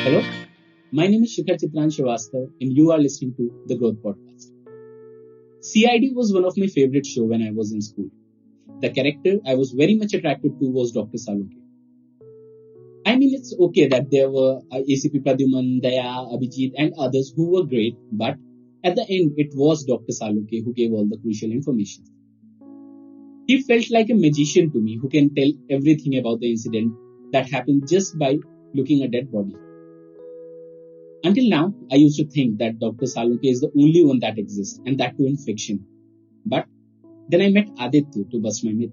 Hello, my name is Shikhar Chitran Srivastav and you are listening to The Growth Podcast. CID was one of my favorite shows when I was in school. The character I was very much attracted to was Dr. Salunke. I mean, it's okay that there were ACP Pradyuman, Daya, Abhijit and others who were great, but at the end it was Dr. Salunke who gave all the crucial information. He felt like a magician to me who can tell everything about the incident that happened just by looking at a dead body. Until now, I used to think that Dr. Salunke is the only one that exists, and that too in fiction. But then I met Aditya to bust my myth.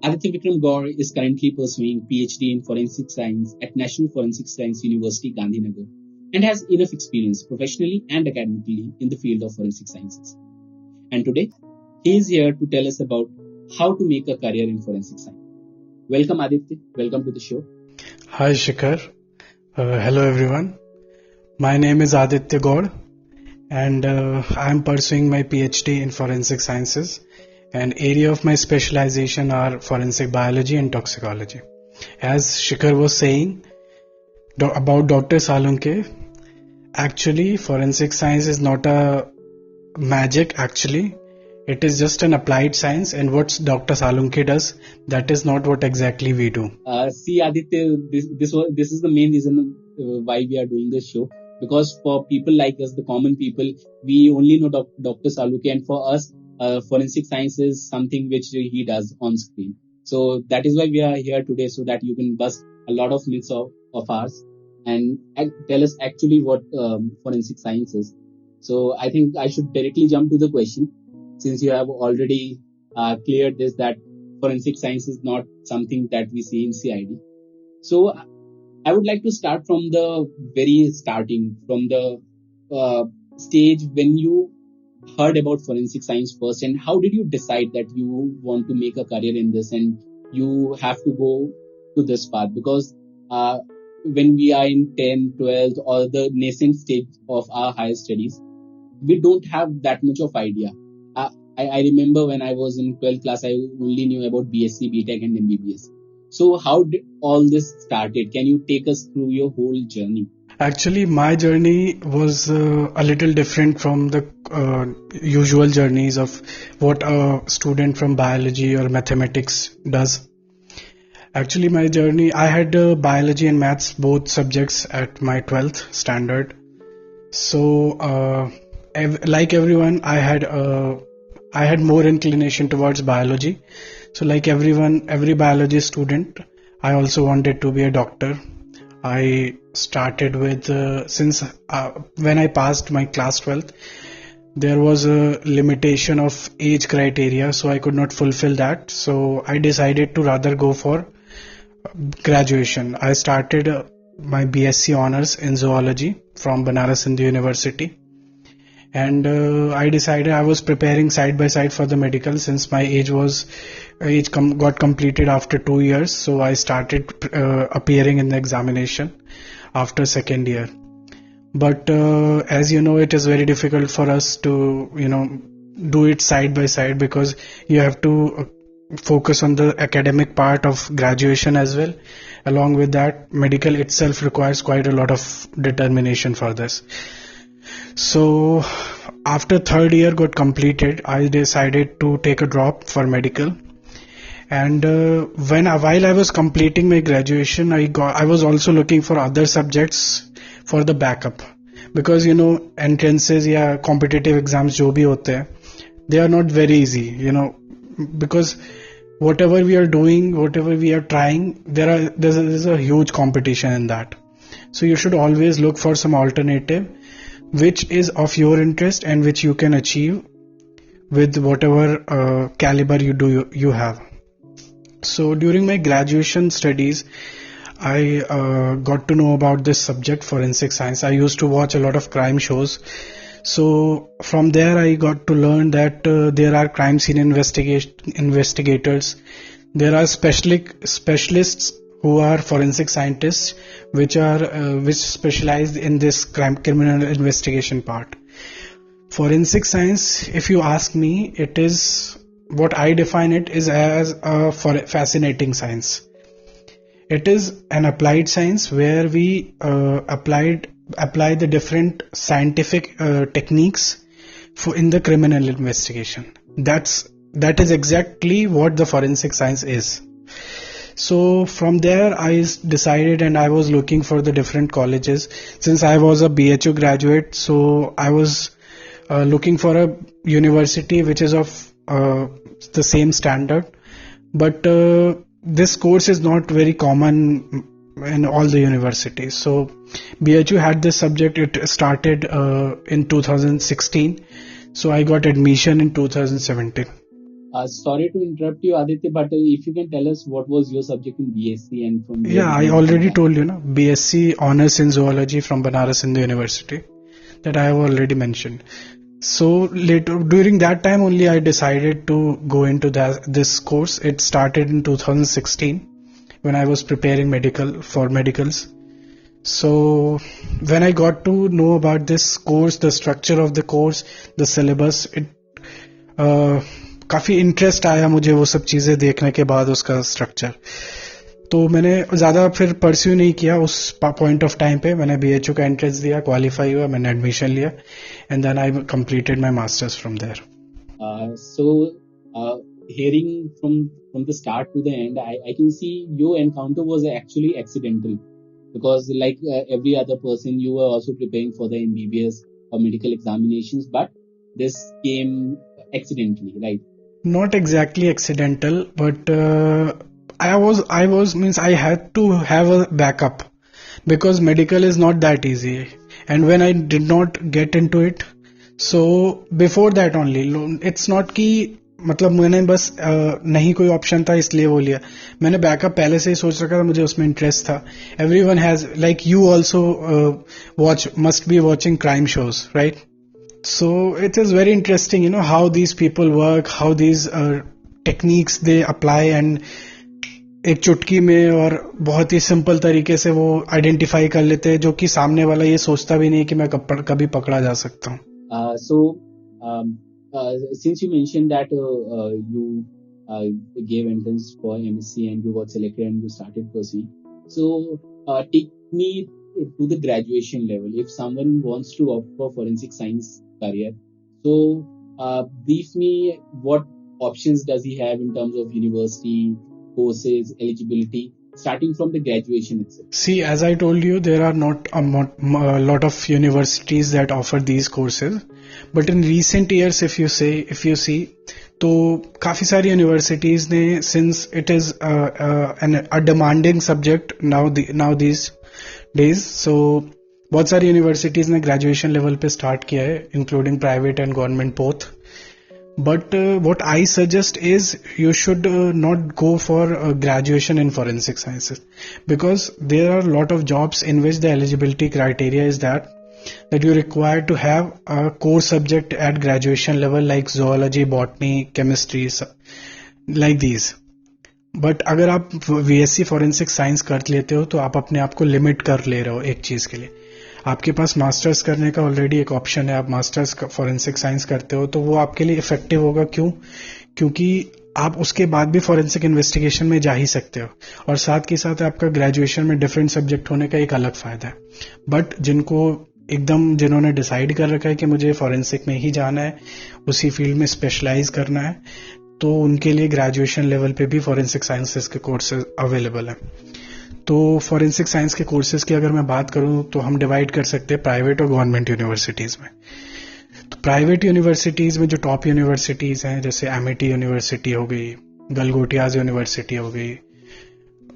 Aditya Vikram Gaur is currently pursuing PhD in Forensic Science at National Forensic Science University, Gandhinagar, and has enough experience professionally and academically in the field of forensic sciences. And today, he is here to tell us about how to make a career in forensic science. Welcome, Aditya. Welcome to the show. Hi Shikhar. Hello everyone. My name is Aditya Gaur and I am pursuing my PhD in forensic sciences, and area of my specialization are forensic biology and toxicology. As Shikhar was saying about Dr. Salunke, actually forensic science is not a magic actually. It is just an applied science, and what Dr. Salunke does, that is not what exactly we do. See, Aditya, this is the main reason why we are doing this show. Because for people like us, the common people, we only know Dr. Salunke, and for us, forensic science is something which he does on screen. So that is why we are here today, so that you can bust a lot of myths of ours and tell us actually what forensic science is. So I think I should directly jump to the question, since you have already cleared this, that forensic science is not something that we see in CID. So I would like to start from the very starting, from the stage when you heard about forensic science first, and how did you decide that you want to make a career in this and you have to go to this path? Because when we are in 10th, 12th or the nascent stage of our higher studies, we don't have that much of idea. I remember when I was in 12th class, I only knew about BSc, BTech and MBBS. So how did all this started? Can you take us through your whole journey? Actually, my journey was a little different from the usual journeys of what a student from biology or mathematics does. Actually, my journey, I had biology and maths, both subjects at my 12th standard. So, like everyone, I had more inclination towards biology. So like everyone, every biology student, I also wanted to be a doctor. I started with, since when I passed my class 12th, there was a limitation of age criteria, so I could not fulfill that. So I decided to rather go for graduation. I started my BSc honors in zoology from Banaras Hindu University. And I decided I was preparing side by side for the medical, since my got completed after 2 years. So I started appearing in the examination after second year. But as you know, it is very difficult for us to do it side by side, because you have to focus on the academic part of graduation as well. Along with that, medical itself requires quite a lot of determination for this. So after third year got completed, I decided to take a drop for medical. And while I was completing my graduation, I was also looking for other subjects for the backup, because entrances या competitive exams जो भी होते हैं, they are not very easy, because whatever we are doing, whatever we are trying, there's a huge competition in that. So you should always look for some alternative which is of your interest and which you can achieve with whatever caliber you have. So during my graduation studies, I got to know about this subject, forensic science. I used to watch a lot of crime shows. So from there I got to learn that there are crime scene investigators. There are specialists who are forensic scientists, which specialize in this criminal investigation part. Forensic science, if you ask me, it is what I define it is as a fascinating science. It is an applied science where we apply the different scientific techniques in the criminal investigation. That is exactly what the forensic science is. So from there I decided, and I was looking for the different colleges. Since I was a BHU graduate, so I was looking for a university which is of the same standard. But this course is not very common in all the universities. So BHU had this subject. It started in 2016. So I got admission in 2017. Sorry to interrupt you, Aditya, but if you can tell us what was your subject in BSc and from where Yeah, I you already did told you, na, BSc honors in zoology from Banaras Hindu University, that I have already mentioned. So later, during that time only, I decided to go into this course. It started in 2016 when I was preparing medicals. So when I got to know about this course, the structure of the course, the syllabus, काफ़ी interest आया मुझे वो सब चीज़ें देखने के बाद, उसका स्ट्रक्चर. तो मैंने ज़्यादा फिर परस्यू नहीं किया उस पॉइंट ऑफ टाइम पे. मैंने BHU का एंट्रेंस दिया, क्वालिफाई हुआ, मैंने एडमिशन लिया, and then I completed my masters from there. Hearing from the start to the end, I can see your encounter was actually accidental, because like every other person, you were also preparing for the MBBS or medical examinations, but this came accidentally, right? Not exactly accidental, but I had to have a backup, because medical is not that easy, and when I did not get into it, so before that only, it's not कि मतलब मैंने बस नहीं कोई option था इसलिए वो लिया. मैंने बैकअप पहले से ही सोच रखा था, मुझे उसमें इंटरेस्ट था. Everyone has, like you also must be watching crime shows, right? So it is very interesting, how these people work, how these techniques they apply, and एक चुटकी में और बहुत ही सिंपल तरीके से वो आइडेंटिफाई कर लेते हैं, जो कि सामने वाला ये सोचता भी नहीं कि मैं कभी पकड़ा जा सकता हूँ. Since you mentioned that you gave entrance for MSc and you got selected and you started pursuing, so take me to the graduation level. If someone wants to opt for forensic science career, so brief me, what options does he have in terms of university, courses, eligibility, starting from the graduation itself? See, as I told you, there are not a lot of universities that offer these courses, but in recent years, if you see, तो काफ़ी सारी universities ने, since it is a demanding subject now these days, so बहुत सारी universities ने graduation level पे start किया है, including private and government both. But what I suggest is you should not go for graduation in forensic sciences, because there are a lot of jobs in which the eligibility criteria is that you require to have a core subject at graduation level like zoology, botany, chemistry, like these. But अगर आप VSc forensic science कर लेते हो तो आप अपने आप को लिमिट कर ले रहे हो एक चीज़ के लिए. आपके पास मास्टर्स करने का ऑलरेडी एक ऑप्शन है, आप मास्टर्स फॉरेंसिक साइंस करते हो तो वो आपके लिए इफेक्टिव होगा. क्योंकि आप उसके बाद भी फॉरेंसिक इन्वेस्टिगेशन में जा ही सकते हो, और साथ के साथ आपका ग्रेजुएशन में डिफरेंट सब्जेक्ट होने का एक अलग फायदा है. बट जिन्होंने डिसाइड कर रखा है कि मुझे फॉरेंसिक में ही जाना है, उसी फील्ड में स्पेशलाइज करना है, तो उनके लिए ग्रेजुएशन लेवल पे भी फॉरेंसिक साइंसेस के कोर्सेज अवेलेबल हैं. तो फॉरेंसिक साइंस के कोर्सेज की अगर मैं बात करूं तो हम डिवाइड कर सकते हैं प्राइवेट और गवर्नमेंट यूनिवर्सिटीज़ में. तो प्राइवेट यूनिवर्सिटीज़ में जो टॉप यूनिवर्सिटीज़ हैं, जैसे एमिटी यूनिवर्सिटी हो गई, गलगोटियाज यूनिवर्सिटी हो गई,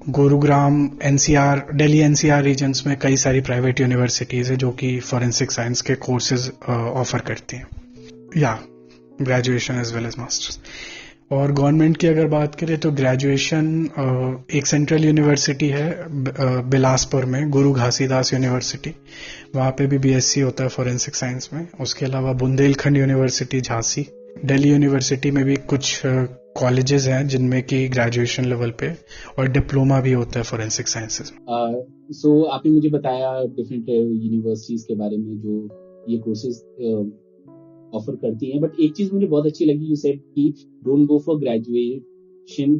Gurugram, NCR, Delhi NCR regions में कई सारी प्राइवेट यूनिवर्सिटीज़ हैं जो कि फॉरेंसिक साइंस के कोर्सेज ऑफर करती हैं, या graduation as well as masters. और गवर्नमेंट की अगर बात करें तो ग्रेजुएशन एक सेंट्रल यूनिवर्सिटी है बिलासपुर में, गुरु घासीदास यूनिवर्सिटी, वहाँ पे भी BSc होता है फॉरेंसिक साइंस में. उसके अलावा बुंदेलखंड यूनिवर्सिटी झांसी, दिल्ली यूनिवर्सिटी में भी कुछ कॉलेजेस हैं जिनमें कि ग्रेजुएशन लेवल पे और डिप्लोमा भी होता है फॉरेंसिक साइंसेज में. सो आपने मुझे बताया डिफरेंट यूनिवर्सिटीज के बारे में जो ये कोर्सेज ऑफर करती हैं, बट एक चीज मुझे बहुत अच्छी लगी, यू सेड कि don't go for graduation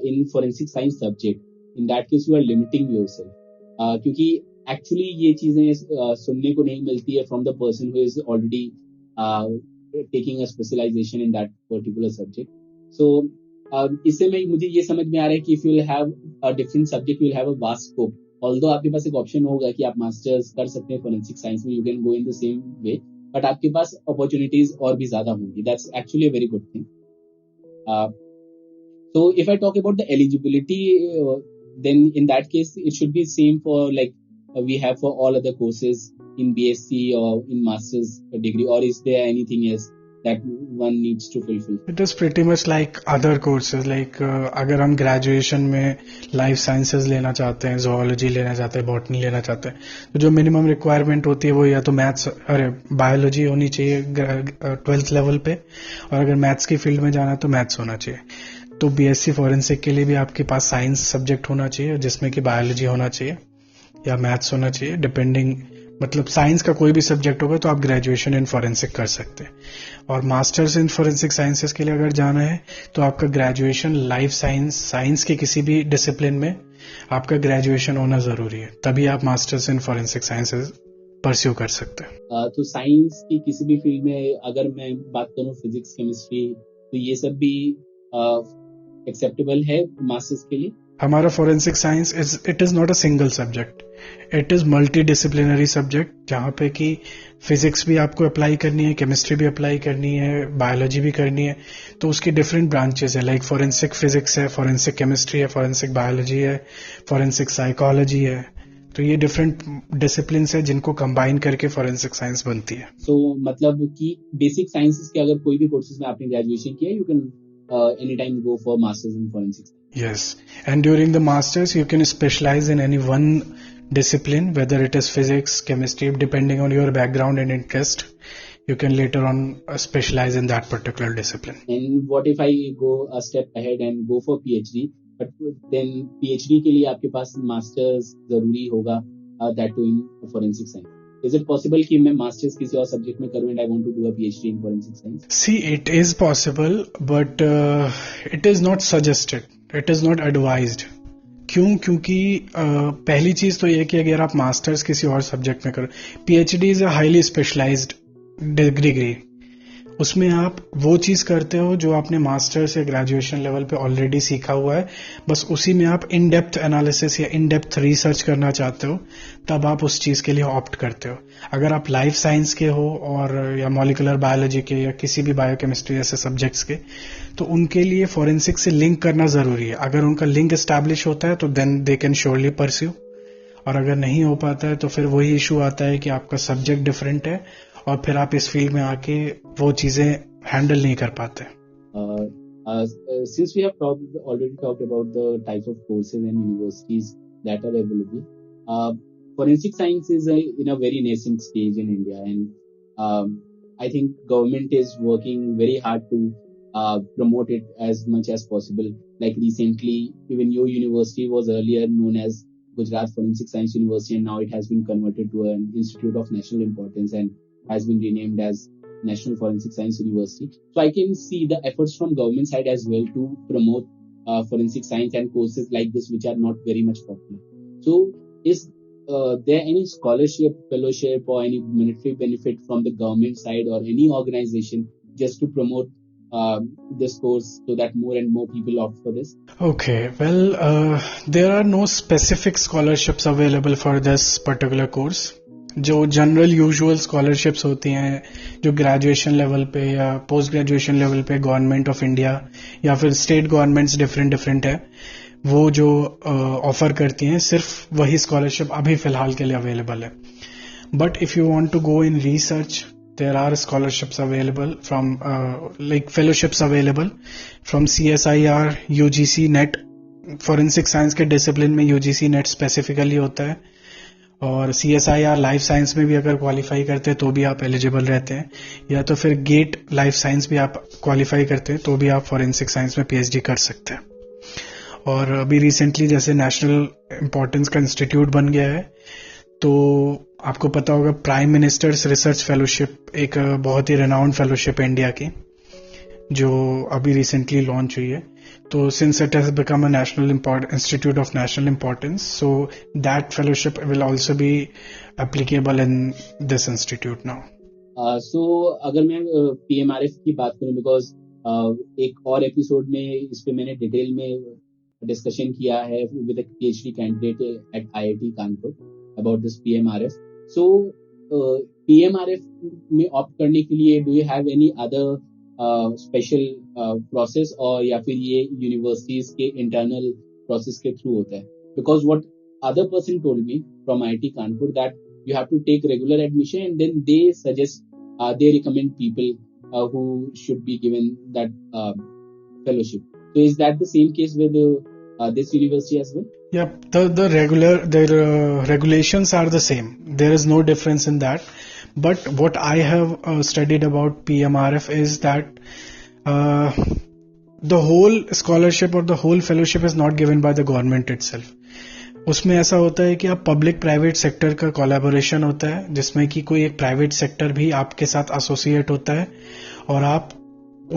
in forensic science subject. in that case you are limiting yourself. क्योंकि actually ये चीजें सुनने को नहीं मिलती है from the person who is already taking a specialization in that particular subject. So इससे में मुझे ये समझ में आ रहा है कि if you will have a different subject, you will have a vast scope. Although आपके पास एक ऑप्शन होगा कि आप मास्टर्स कर सकते हैं फोरेंसिक साइंस में, you can go in the same way, but आपके पास अपॉर्चुनिटीज और भी ज्यादा होंगी. That's actually a very good thing. So if I talk about the eligibility, then in that case it should be same for like we have for all other courses in BSc or in master's degree, or is there anything else that one needs to fulfill? It is pretty much like other courses. Like अगर हम graduation में life sciences लेना चाहते हैं, zoology लेना चाहते हैं, botany लेना चाहते हैं, तो जो मिनिमम रिक्वायरमेंट होती है वो या तो मैथ्स बायोलॉजी होनी चाहिए 12th लेवल पे, और अगर मैथ्स की फील्ड में जाना है तो मैथ्स होना चाहिए. तो बीएससी फॉरेंसिक के लिए भी आपके पास साइंस सब्जेक्ट होना चाहिए, जिसमें कि बायोलॉजी होना चाहिए या मैथ्स होना चाहिए, डिपेंडिंग. मतलब साइंस का कोई भी सब्जेक्ट होगा तो आप ग्रेजुएशन इन फॉरेंसिक कर सकते हैं. और मास्टर्स इन फॉरेंसिक साइंसेज के लिए अगर जाना है तो आपका ग्रेजुएशन लाइफ साइंस के किसी भी डिसिप्लिन में आपका ग्रेजुएशन होना जरूरी है, तभी आप masters in forensic sciences pursue कर सकते हैं. तो साइंस की किसी भी फील्ड में अगर मैं बात करूं, फिजिक्स, केमिस्ट्री, तो ये सब भी एक्सेप्टेबल है मास्टर्स के लिए. हमारा forensic science it is not a single subject, it is multi disciplinary subject, जहाँ पे कि फिजिक्स भी आपको अप्लाई करनी है, केमिस्ट्री भी अप्लाई करनी है, बायोलॉजी भी करनी है. तो उसकी डिफरेंट ब्रांचेस है, लाइक फोरेंसिक फिजिक्स है, फोरेंसिक केमिस्ट्री है, फोरेंसिक बायोलॉजी है, फोरेंसिक साइकोलॉजी है. तो ये डिफरेंट डिसिप्लिन है जिनको कंबाइन करके फोरेंसिक साइंस बनती है. So मतलब कि बेसिक साइंसेस के अगर कोई भी कोर्सेज में आपने ग्रेजुएशन किया, you can anytime go for masters in forensics. Yes, and during the masters you can specialize in any one discipline, whether it is physics, chemistry, depending on your background and interest. You can later on specialize in that particular discipline. And what if I go a step ahead and go for PhD? But then PhD के लिए आपके पास masters जरूरी होगा, that too in forensic science. Is it possible कि मैं masters किसी और subject में करूं and I want to do a PhD in forensic science? See, it is possible, but it is not suggested. It is not advised. क्यों? क्योंकि पहली चीज तो ये कि अगर आप मास्टर्स किसी और सब्जेक्ट में करो, PhD is a highly specialised degree. उसमें आप वो चीज करते हो जो आपने मास्टर्स या ग्रेजुएशन लेवल पे ऑलरेडी सीखा हुआ है, बस उसी में आप इन डेप्थ एनालिसिस या इन डेप्थ रिसर्च करना चाहते हो, तब आप उस चीज के लिए ऑप्ट करते हो. अगर आप लाइफ साइंस के हो और या मॉलिकुलर बायोलॉजी के या किसी भी बायोकेमिस्ट्री जैसे सब्जेक्ट्स के, तो उनके लिए फोरेंसिक से लिंक करना जरूरी है. अगर उनका लिंक एस्टैब्लिश होता है तो then they can surely pursue, और अगर नहीं हो पाता है तो फिर वही इशू आता है कि आपका सब्जेक्ट डिफरेंट है और फिर आप इस फील्ड में आके वो चीजें हैंडल नहीं कर पाते. Since we have already talked about the types of courses and universities that are available, forensic science is in a very nascent stage in India, and I think government is working very hard to promote it as much as possible. Like recently, even your university was earlier known as Gujarat Forensic Science University, and now it has been converted to an institute of national importance and has been renamed as National Forensic Science University. So I can see the efforts from government side as well to promote forensic science and courses like this which are not very much popular. So is there any scholarship, fellowship or any monetary benefit from the government side or any organization just to promote this course so that more and more people opt for this? Okay, well, there are no specific scholarships available for this particular course. जो general usual scholarships होती हैं जो graduation level पे या post graduation level पे government of India या फिर state governments different है, वो जो ऑफर करती हैं, सिर्फ वही स्कॉलरशिप अभी फिलहाल के लिए अवेलेबल है. But if you want to go in research, there are scholarships available from like fellowships available from CSIR, UGC NET. Forensic science के डिसिप्लिन में UGC NET स्पेसिफिकली होता है, और CSIR लाइफ साइंस में भी अगर क्वालिफाई करते हैं तो भी आप एलिजिबल रहते हैं, या तो फिर गेट लाइफ साइंस भी आप क्वालिफाई करते हैं तो भी आप फोरेंसिक साइंस में PhD कर सकते हैं. और अभी रिसेंटली जैसे नेशनल इम्पोर्टेंस का इंस्टीट्यूट बन गया है, तो आपको पता होगा प्राइम मिनिस्टर्स रिसर्च फेलोशिप एक बहुत ही रेनाउंड फेलोशिप है इंडिया की, जो अभी रिसेंटली लॉन्च हुई है. तो since it has become a national institute of national importance, so that fellowship will also be applicable in this institute now. So अगर मैं PMRF की बात करूं, बिकॉज एक और एपिसोड में इस पे मैंने डिटेल में डिस्कशन किया है with a PhD candidate at IIT Kanpur about this PMRF. So PMRF में ऑप्ट करने के लिए do you have any other special process, और या फिर ये यूनिवर्सिटीज के इंटरनल प्रोसेस के थ्रू होता है? Because what other person told me from IIT Kanpur that you have to take regular admission, and then they suggest, they recommend people who should be given that fellowship. So is that the same case with this university as well? Yep, the regulations are the same. There is no difference in that. But what I have studied about PMRF is that the whole scholarship or the whole fellowship is not given by the government itself. उसमें ऐसा होता है कि आप public private sector का collaboration होता है, जिसमें कि कोई एक प्राइवेट सेक्टर भी आपके साथ एसोसिएट होता है और आप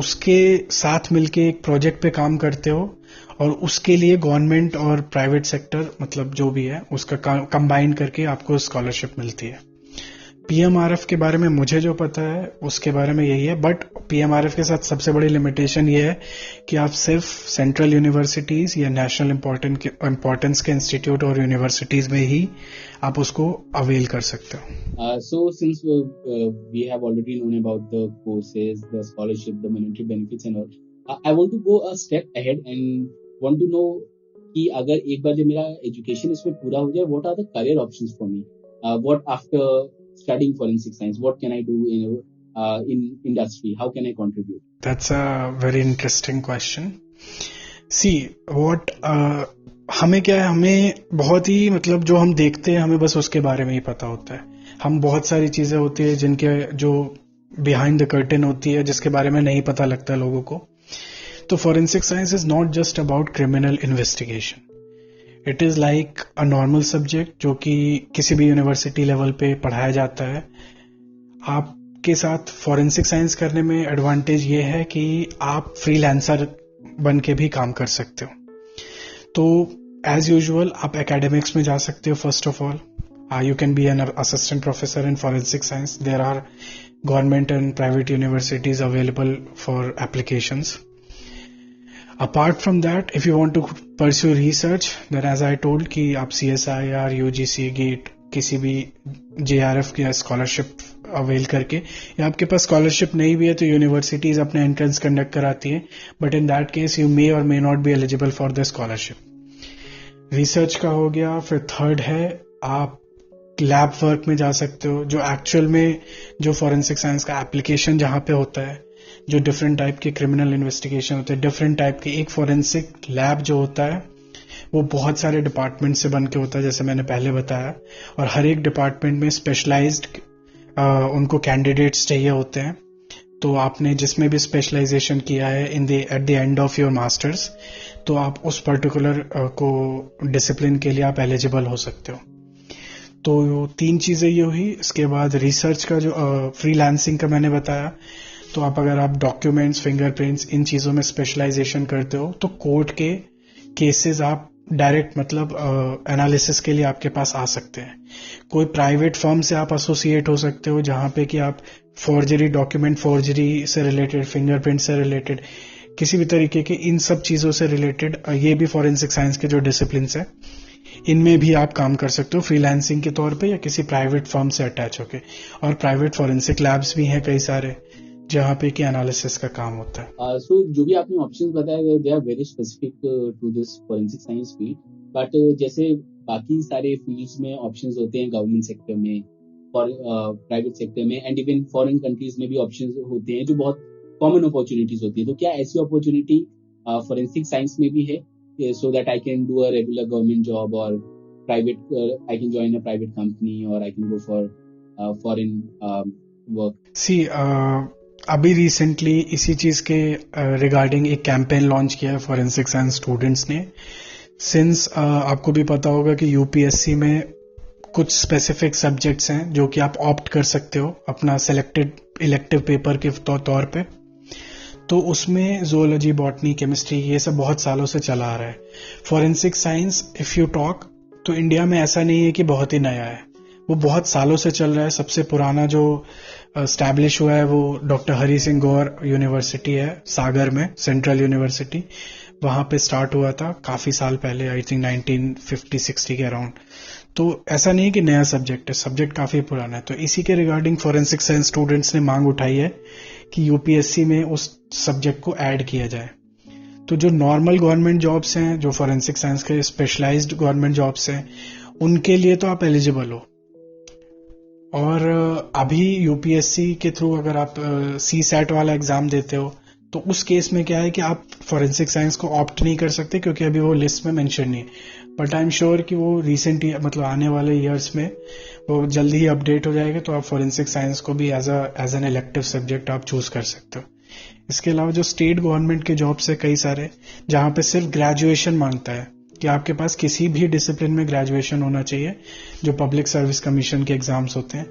उसके साथ मिलके एक प्रोजेक्ट पे काम करते हो, और उसके लिए गवर्नमेंट और प्राइवेट सेक्टर मतलब जो भी है उसका कंबाइन करके आपको स्कॉलरशिप मिलती है. PMRF के बारे में मुझे जो पता है उसके बारे में यही है. बट PMRF के साथ सबसे बड़ी लिमिटेशन ये है कि आप सिर्फ सेंट्रल यूनिवर्सिटीज या नेशनल इम्पोर्टेंस के इंस्टीट्यूट और यूनिवर्सिटीज में ही आप उसको अवेल कर सकते हो. So since we have already known about the courses, the scholarship, the monetary benefits and all, I want to go a step ahead and want to know कि अगर एक बार जब मेरा एजुकेशन इसमें पूरा हो जाए, what are the career options for me? What after studying forensic science, what can I do in industry? How can I contribute? That's a very interesting question. See, what हमें क्या है, हमें बहुत ही मतलब जो हम देखते हैं हमें बस उसके बारे में ही पता होता है. हम बहुत सारी चीजें होती है जिनके जो बिहाइंड द कर्टेन होती है जिसके बारे में नहीं पता लगता लोगों को. तो forensic science is not just about criminal investigation. It is like a normal subject जो कि किसी भी यूनिवर्सिटी लेवल पे पढ़ाया जाता है. आपके साथ फोरेंसिक साइंस करने में एडवांटेज ये है कि आप फ्रीलांसर बन के भी काम कर सकते हो. तो एज यूजुअल आप एकेडमिक्स में जा सकते हो. First of all you can be an assistant professor in forensic science. There are government and private universities available for applications. Apart from that, if you want to pursue research, then as I told कि आप CSIR, UGC, GATE किसी भी JRF की scholarship avail करके, या आपके पास scholarship नहीं भी है तो यूनिवर्सिटीज अपने एंट्रेंस कंडक्ट कराती है, but in that case you may or may not be eligible for the scholarship. Research का हो गया. फिर थर्ड है आप लैब वर्क में जा सकते हो, जो एक्चुअल में जो फॉरेंसिक साइंस का एप्लीकेशन जहां पे होता है, जो डिफरेंट टाइप के क्रिमिनल इन्वेस्टिगेशन होते हैं, डिफरेंट टाइप के. एक फॉरेंसिक लैब जो होता है वो बहुत सारे डिपार्टमेंट से बन के होता है जैसे मैंने पहले बताया, और हर एक डिपार्टमेंट में स्पेशलाइज्ड उनको कैंडिडेट्स चाहिए होते हैं. तो आपने जिसमें भी स्पेशलाइजेशन किया है at the end of your masters, तो आप उस पर्टिकुलर को डिसिप्लिन के लिए आप एलिजिबल हो सकते हो. तो 3 चीजें ये हुई. इसके बाद रिसर्च का जो फ्रीलांसिंग का मैंने बताया, तो अगर आप डॉक्यूमेंट्स, फिंगरप्रिंट्स, इन चीजों में स्पेशलाइजेशन करते हो तो कोर्ट के केसेस आप डायरेक्ट मतलब एनालिसिस के लिए आपके पास आ सकते हैं. कोई प्राइवेट फर्म से आप एसोसिएट हो सकते हो जहां पे कि आप फॉर्जरी, डॉक्यूमेंट फॉर्जरी से रिलेटेड, फिंगरप्रिंट से रिलेटेड, किसी भी तरीके के इन सब चीजों से रिलेटेड, ये भी फॉरेंसिक साइंस के जो डिसिप्लिन है इनमें भी आप काम कर सकते हो फ्रीलांसिंग के तौर पे या किसी प्राइवेट फर्म से अटैच होके. और प्राइवेट फॉरेंसिक लैब्स भी हैं कई सारे जहां पे कि एनालिसिस का काम होता है. सो जो भी आपने ऑप्शंस बताए they are very specific to this forensic science field. But जैसे बाकी सारे फील्ड्स में ऑप्शंस होते हैं गवर्नमेंट सेक्टर में, प्राइवेट सेक्टर में, एंड इवन फॉरेन कंट्रीज में भी ऑप्शंस होते हैं जो बहुत कॉमन अपॉर्चुनिटीज होती है. तो क्या ऐसी अपॉर्चुनिटी फॉरेंसिक साइंस में भी है, so that I can do a regular government job or private, I can join a private company or I can go for foreign work? See, अभी रिसेंटली इसी चीज के रिगार्डिंग एक कैंपेन लॉन्च किया है फॉरेंसिक साइंस स्टूडेंट्स ने. Since आपको भी पता होगा कि यूपीएससी में कुछ स्पेसिफिक सब्जेक्ट्स हैं जो कि आप ऑप्ट कर सकते हो अपना सिलेक्टेड इलेक्टिव पेपर के तौर पे. तो उसमें zoology, botany, chemistry ये सब बहुत सालों से चला आ रहा है. Forensic science if you talk तो इंडिया में ऐसा नहीं है कि बहुत ही नया है, वो बहुत सालों से चल रहा है. सबसे पुराना जो स्टैब्लिश हुआ है वो डॉक्टर हरि सिंह गौर यूनिवर्सिटी है सागर में, सेंट्रल यूनिवर्सिटी, वहां पे स्टार्ट हुआ था काफी साल पहले, आई थिंक 1950-60 के अराउंड. तो ऐसा नहीं है कि नया सब्जेक्ट है, सब्जेक्ट काफी पुराना है. तो इसी के रिगार्डिंग फॉरेंसिक साइंस स्टूडेंट्स ने मांग उठाई है कि यूपीएससी में उस सब्जेक्ट को ऐड किया जाए. तो जो नॉर्मल गवर्नमेंट जॉब्स हैं, जो फॉरेंसिक साइंस के स्पेशलाइज्ड गवर्नमेंट जॉब्स हैं, उनके लिए तो आप एलिजिबल हो. और अभी यूपीएससी के थ्रू अगर आप सी सैट वाला एग्जाम देते हो तो उस केस में क्या है कि आप फॉरेंसिक साइंस को ऑप्ट नहीं कर सकते क्योंकि अभी वो लिस्ट में मेंशन नहीं है. बट आई एम श्योर कि वो रिसेंट मतलब आने वाले ईयर्स में वो जल्दी ही अपडेट हो जाएगा, तो आप फॉरेंसिक साइंस को भी एज एन इलेक्टिव सब्जेक्ट आप चूज कर सकते हो. इसके अलावा जो स्टेट गवर्नमेंट के जॉब्स है कई सारे, जहां पे सिर्फ ग्रेजुएशन मांगता है कि आपके पास किसी भी डिसिप्लिन में ग्रेजुएशन होना चाहिए, जो पब्लिक सर्विस कमीशन के एग्जाम्स होते हैं,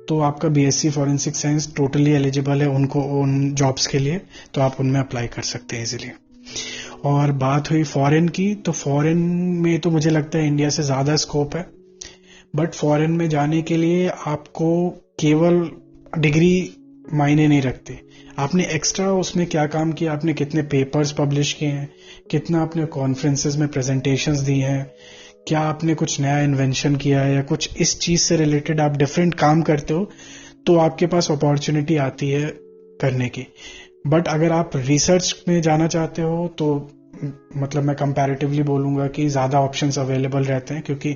तो आपका BSc forensic science totally eligible है उनको उन जॉब्स के लिए, तो आप उनमें अप्लाई कर सकते हैं इजीली. और बात हुई फॉरेन की, तो फॉरेन में तो मुझे लगता है इंडिया से ज्यादा स्कोप है. बट फॉरेन में जाने के लिए आपको केवल डिग्री मायने नहीं रखते, आपने एक्स्ट्रा उसमें क्या काम किया, आपने कितने पेपर्स पब्लिश किए हैं, कितना आपने कॉन्फ्रेंसेस में प्रेजेंटेशंस दी हैं, क्या आपने कुछ नया इन्वेंशन किया है या कुछ इस चीज से रिलेटेड आप डिफरेंट काम करते हो, तो आपके पास अपॉर्चुनिटी आती है करने की. बट अगर आप रिसर्च में जाना चाहते हो तो मतलब मैं कंपैरेटिवली बोलूंगा कि ज्यादा ऑप्शंस अवेलेबल रहते हैं, क्योंकि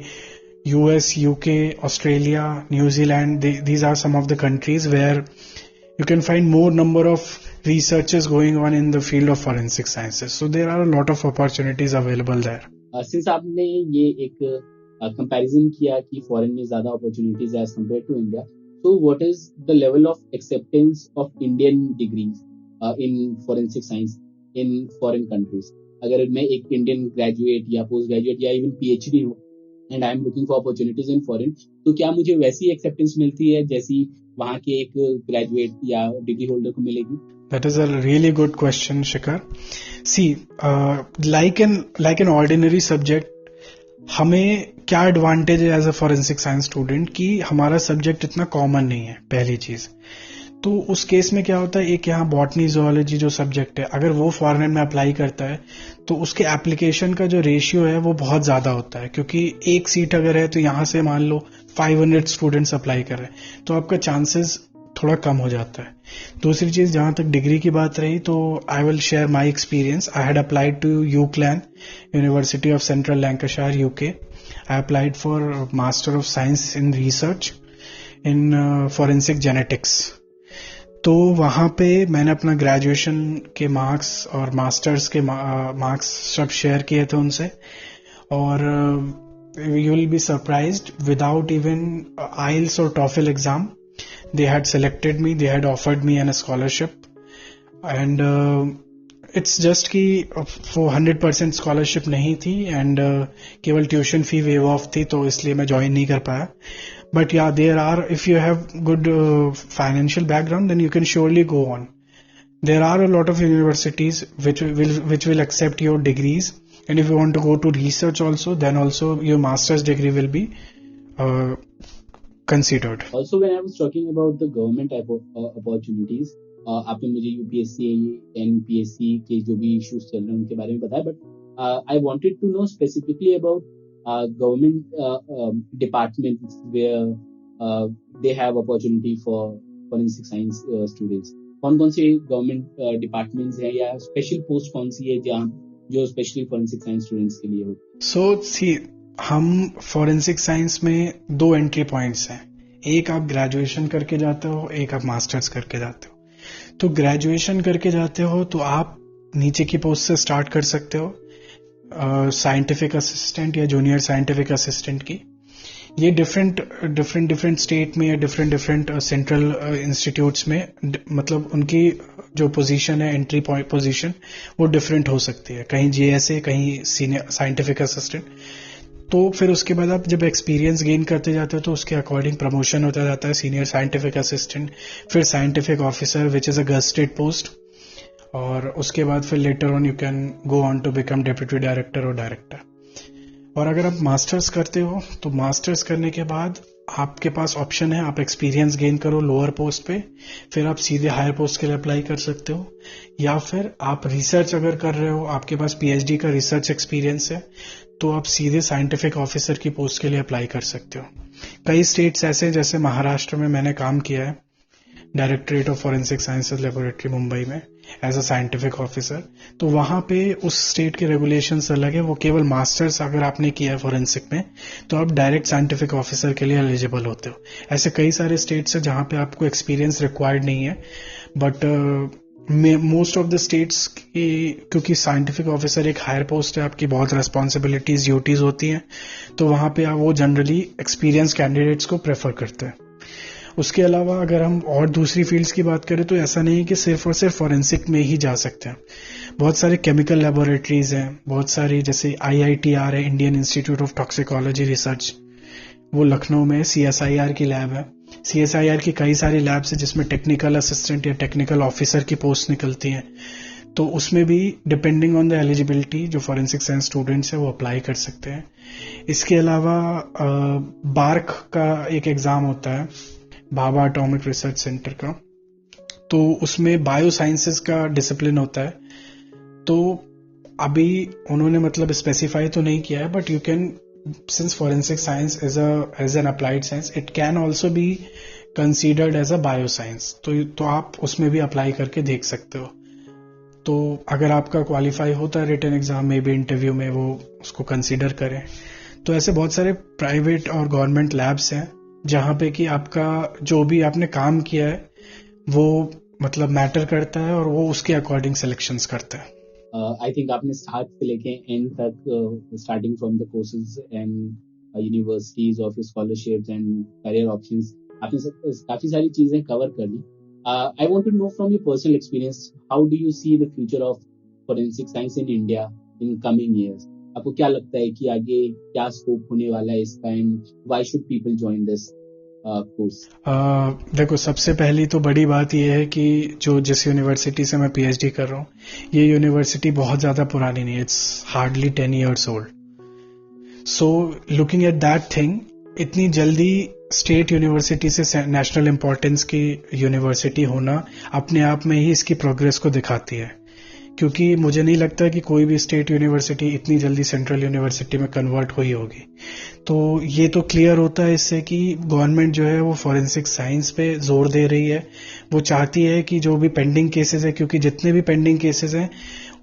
US, UK, Australia, New Zealand, these are some of the countries where you can find more number of researches going on in the field of forensic sciences. So there are a lot of opportunities available there. Since आपने ये एक comparison किया कि foreign में ज़्यादा opportunities as compared to India, so what is the level of acceptance of Indian degrees in forensic science in foreign countries? अगर मैं एक Indian graduate या post graduate या even PhD हूँ and I am looking for opportunities in foreign, तो क्या मुझे वैसी acceptance मिलती है जैसी वहां के एक ग्रेजुएट या डिग्री होल्डर को मिलेगी? That is a really good question, Shikhar. See, like an ordinary subject, हमें क्या एडवांटेज है as a forensic science student कि हमारा सब्जेक्ट इतना कॉमन नहीं है, पहली चीज. तो उस केस में क्या होता है, एक यहाँ बॉटनी जोलॉजी जो सब्जेक्ट है, अगर वो फॉरेन में अप्लाई करता है तो उसके एप्लीकेशन का जो रेशियो है वो बहुत ज्यादा होता है, क्योंकि एक सीट अगर है तो यहाँ से मान लो 500 स्टूडेंट्स अप्लाई कर रहे हैं, तो आपका चांसेस थोड़ा कम हो जाता है. दूसरी चीज, जहां तक डिग्री की बात रही, तो I will share my experience. I had applied to UCLan, University of Central Lancashire, UK. I applied for master of science in research in forensic genetics. तो वहां पे मैंने अपना ग्रेजुएशन के मार्क्स और मास्टर्स के मार्क्स सब शेयर किए थे उनसे, और you will be surprised, without even IELTS or TOEFL exam they had selected me, they had offered me a scholarship. And it's just कि वो 100% scholarship नहीं थी, and केवल ट्यूशन फी वेव ऑफ थी, तो इसलिए मैं ज्वाइन नहीं कर पाया. But yeah, there are, if you have good financial background, then you can surely go on. There are a lot of universities which will accept your degrees. And if you want to go to research also, then also your master's degree will be considered. Also, when I was talking about the government type of opportunities, आपने मुझे UPSC, NPSC के जो भी issues चल रहे हैं उनके बारे में बताया, but I wanted to know specifically about government departments where they have opportunity for forensic science students. कौन-कौन से government departments हैं या special post कौन सी है जहाँ जो स्पेशली फॉरेंसिक साइंस स्टूडेंट्स के लिए हो? सो सी, हम फॉरेंसिक साइंस में 2 एंट्री पॉइंट्स हैं. एक आप ग्रेजुएशन करके जाते हो, एक आप मास्टर्स करके जाते हो. तो ग्रेजुएशन करके जाते हो तो आप नीचे की पोस्ट से स्टार्ट कर सकते हो, साइंटिफिक असिस्टेंट या जूनियर साइंटिफिक असिस्टेंट की. ये डिफरेंट स्टेट में या डिफरेंट सेंट्रल इंस्टीट्यूट्स में मतलब उनकी जो पोजीशन है, एंट्री पॉइंट पोजीशन, वो डिफरेंट हो सकती है. कहीं जेएसए, कहीं सीनियर साइंटिफिक असिस्टेंट. तो फिर उसके बाद आप जब एक्सपीरियंस गेन करते जाते हो तो उसके अकॉर्डिंग प्रमोशन होता जाता है, सीनियर साइंटिफिक असिस्टेंट, फिर scientific officer which is a gazetted post, और उसके बाद फिर later on you can go on to become deputy director और डायरेक्टर। और अगर आप मास्टर्स करते हो तो मास्टर्स करने के बाद आपके पास ऑप्शन है, आप एक्सपीरियंस गेन करो लोअर पोस्ट पे, फिर आप सीधे हायर पोस्ट के लिए अप्लाई कर सकते हो, या फिर आप रिसर्च अगर कर रहे हो, आपके पास पीएचडी का रिसर्च एक्सपीरियंस है, तो आप सीधे साइंटिफिक ऑफिसर की पोस्ट के लिए अप्लाई कर सकते हो। कई स्टेट्स ऐसे हैं, जैसे महाराष्ट्र में मैंने काम किया है directorate of forensic sciences laboratory Mumbai में एज अ साइंटिफिक ऑफिसर, तो वहां पे उस स्टेट के रेगुलेशंस अलग है, वो केवल मास्टर्स अगर आपने किया है फॉरेंसिक में तो आप डायरेक्ट साइंटिफिक ऑफिसर के लिए एलिजिबल होते हो। ऐसे कई सारे स्टेट्स हैं जहां पे आपको एक्सपीरियंस रिक्वायर्ड नहीं है, but most of the states की, क्योंकि साइंटिफिक ऑफिसर एक हायर पोस्ट है, आपकी बहुत रेस्पॉन्सिबिलिटीज ड्यूटीज होती हैं, तो वहां पे वो जनरली एक्सपीरियंस कैंडिडेट्स को प्रेफर करते हैं। उसके अलावा अगर हम और दूसरी फील्ड्स की बात करें तो ऐसा नहीं है कि सिर्फ और सिर्फ फॉरेंसिक में ही जा सकते हैं। बहुत सारे केमिकल लेबोरेटरीज हैं, बहुत सारी, जैसे IITR है, Indian institute of toxicology research, वो लखनऊ में CSIR की लैब है। CSIR की कई सारी लैब्स है जिसमें टेक्निकल असिस्टेंट या टेक्निकल ऑफिसर की पोस्ट निकलती हैं, तो उसमें भी डिपेंडिंग ऑन द एलिजिबिलिटी जो फॉरेंसिक साइंस स्टूडेंट्स है वो अप्लाई कर सकते हैं। इसके अलावा बार्क का एक एग्जाम होता है, भाभा एटॉमिक रिसर्च सेंटर का, तो उसमें बायो साइंसेस का डिसिप्लिन होता है। तो अभी उन्होंने मतलब स्पेसिफाई तो नहीं किया है, but you can, since forensic science as an applied science, it can also be considered as a bio science, तो आप उसमें भी अप्लाई करके देख सकते हो। तो अगर आपका क्वालिफाई होता है रिटन एग्जाम में भी, इंटरव्यू में वो उसको कंसीडर करें। तो ऐसे बहुत सारे प्राइवेट और गवर्नमेंट लैब्स हैं जहां पे कि आपका जो भी आपने काम किया है वो मतलब मैटर करता है और वो उसके अकॉर्डिंग सिलेक्शंस करता है। आई थिंक आपने स्टार्ट से लेके एंड तक, starting from the courses and universities of scholarships and career options, आपने काफी सारी चीजें कवर कर ली। I want to know from your personal experience, how do you see the future of forensic science in India in coming years? आपको क्या लगता है कि आगे क्या स्कोप होने वाला है इसका, and why should people join this course? देखो, सबसे पहली तो बड़ी बात यह है कि जिस यूनिवर्सिटी से मैं PhD कर रहा हूँ, ये यूनिवर्सिटी बहुत ज्यादा पुरानी नहीं है, it's hardly 10 years old. So looking at that thing, इतनी जल्दी स्टेट यूनिवर्सिटी से नेशनल इंपॉर्टेंस की यूनिवर्सिटी होना अपने आप में ही इसकी प्रोग्रेस को दिखाती है, क्योंकि मुझे नहीं लगता कि कोई भी स्टेट यूनिवर्सिटी इतनी जल्दी सेंट्रल यूनिवर्सिटी में कन्वर्ट हुई होगी। तो ये तो क्लियर होता है इससे कि गवर्नमेंट जो है वो फॉरेंसिक साइंस पे जोर दे रही है। वो चाहती है कि जो भी पेंडिंग केसेस है, क्योंकि जितने भी पेंडिंग केसेस हैं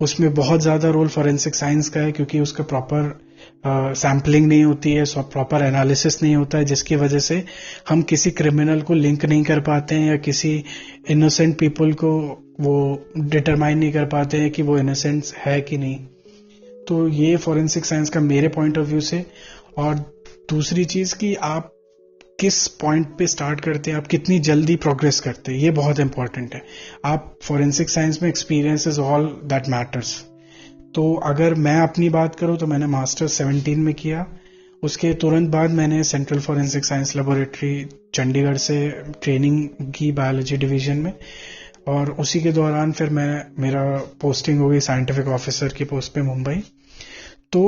उसमें बहुत ज्यादा रोल फॉरेंसिक साइंस का है, क्योंकि उसका प्रॉपर सैम्पलिंग नहीं होती है, प्रॉपर एनालिसिस नहीं होता है, जिसकी वजह से हम किसी क्रिमिनल को लिंक नहीं कर पाते हैं या किसी इनोसेंट पीपल को वो डिटरमाइन नहीं कर पाते हैं कि वो इनोसेंट है कि नहीं। तो ये फॉरेंसिक साइंस का मेरे पॉइंट ऑफ व्यू से। और दूसरी चीज कि आप किस पॉइंट पे स्टार्ट करते हैं, आप कितनी जल्दी प्रोग्रेस करते हैं, ये बहुत इंपॉर्टेंट है। आप फॉरेंसिक साइंस में experience is all that matters. तो अगर मैं अपनी बात करूं तो मैंने मास्टर्स 17 में किया, उसके तुरंत बाद मैंने central forensic science laboratory Chandigarh से ट्रेनिंग की बायोलॉजी डिवीजन में, और उसी के दौरान फिर मेरा पोस्टिंग हो गई साइंटिफिक ऑफिसर की पोस्ट पे मुंबई। तो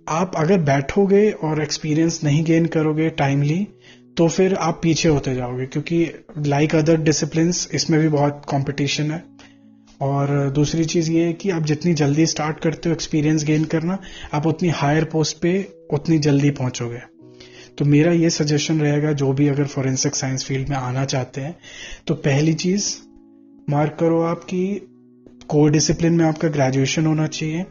आप अगर बैठोगे और एक्सपीरियंस नहीं गेन करोगे टाइमली तो फिर आप पीछे होते जाओगे, क्योंकि लाइक अदर डिसिप्लिन्स इसमें भी बहुत कंपटीशन है। और दूसरी चीज ये है कि आप जितनी जल्दी स्टार्ट करते हो एक्सपीरियंस गेन करना, आप उतनी हायर पोस्ट पे उतनी जल्दी पहुंचोगे। तो मेरा ये सजेशन रहेगा, जो भी अगर फॉरेंसिक साइंस फील्ड में आना चाहते हैं, तो पहली चीज मार्क करो आपकी कोर डिसिप्लिन में आपका ग्रेजुएशन होना चाहिए।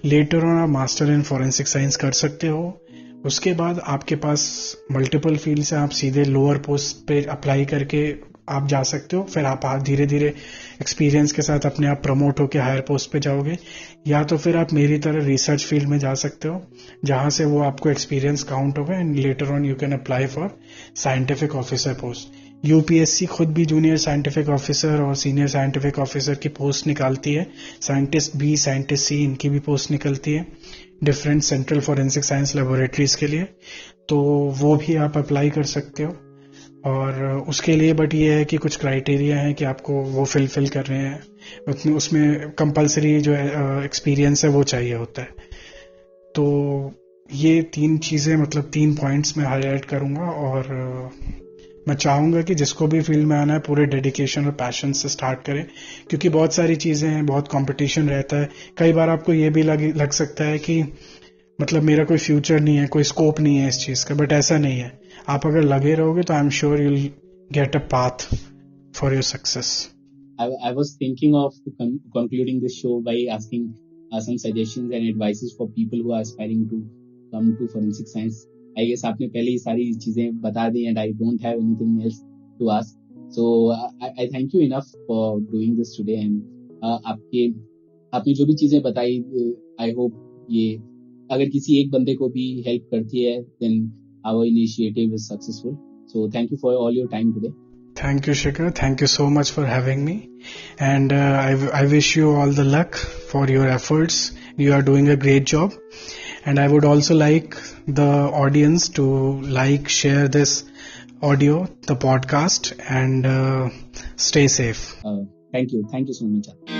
लेटर ऑन आप मास्टर इन फॉरेंसिक साइंस कर सकते हो। उसके बाद आपके पास मल्टीपल फील्ड से आप सीधे लोअर पोस्ट पे अप्लाई करके आप जा सकते हो। फिर आप धीरे धीरे एक्सपीरियंस के साथ अपने आप प्रमोट होकर हायर पोस्ट पे जाओगे, या तो फिर आप मेरी तरह रिसर्च फील्ड में जा सकते हो, जहां से वो आपको एक्सपीरियंस काउंट होगा, and later on you can apply for scientific officer post. UPSC खुद भी जूनियर साइंटिफिक ऑफिसर और सीनियर साइंटिफिक ऑफिसर की पोस्ट निकालती है। साइंटिस्ट B, साइंटिस्ट C, इनकी भी पोस्ट निकलती है different central forensic science laboratories के लिए। तो वो भी आप अप्लाई कर सकते हो। और उसके लिए बट ये है कि कुछ क्राइटेरिया है कि आपको वो फिल करने हैं। उसमें कंपलसरी जो है एक्सपीरियंस है वो चाहिए होता है। तो ये 3 चीज़ें, मतलब 3 पॉइंट्स मैं हाईलाइट करूँगा, और मैं चाहूँगा कि जिसको भी फील्ड में आना है पूरे डेडिकेशन और पैशन से स्टार्ट करें, क्योंकि बहुत सारी चीज़ें हैं, बहुत कंपटीशन रहता है। कई बार आपको ये भी लग सकता है कि मतलब मेरा कोई फ्यूचर नहीं है, कोई स्कोप नहीं है इस चीज़ का, बट ऐसा नहीं है। आप अगर लगे रहोगे तो I am sure you will get a path for your success. I was thinking of concluding this show by asking some suggestions and advices for people who are aspiring to come to forensic science. I guess आपने पहले ही सारी चीजें बता दी and I don't have anything else to ask. So I thank you enough for doing this today, and आपने जो भी चीजें बताई, I hope ये अगर किसी एक बंदे को भी help करती है, then our initiative is successful. So thank you for all your time today. Thank you, Shikhar. Thank you so much for having me. And I wish you all the luck for your efforts. You are doing a great job. And I would also like the audience to like, share this audio, the podcast, and stay safe. Thank you so much.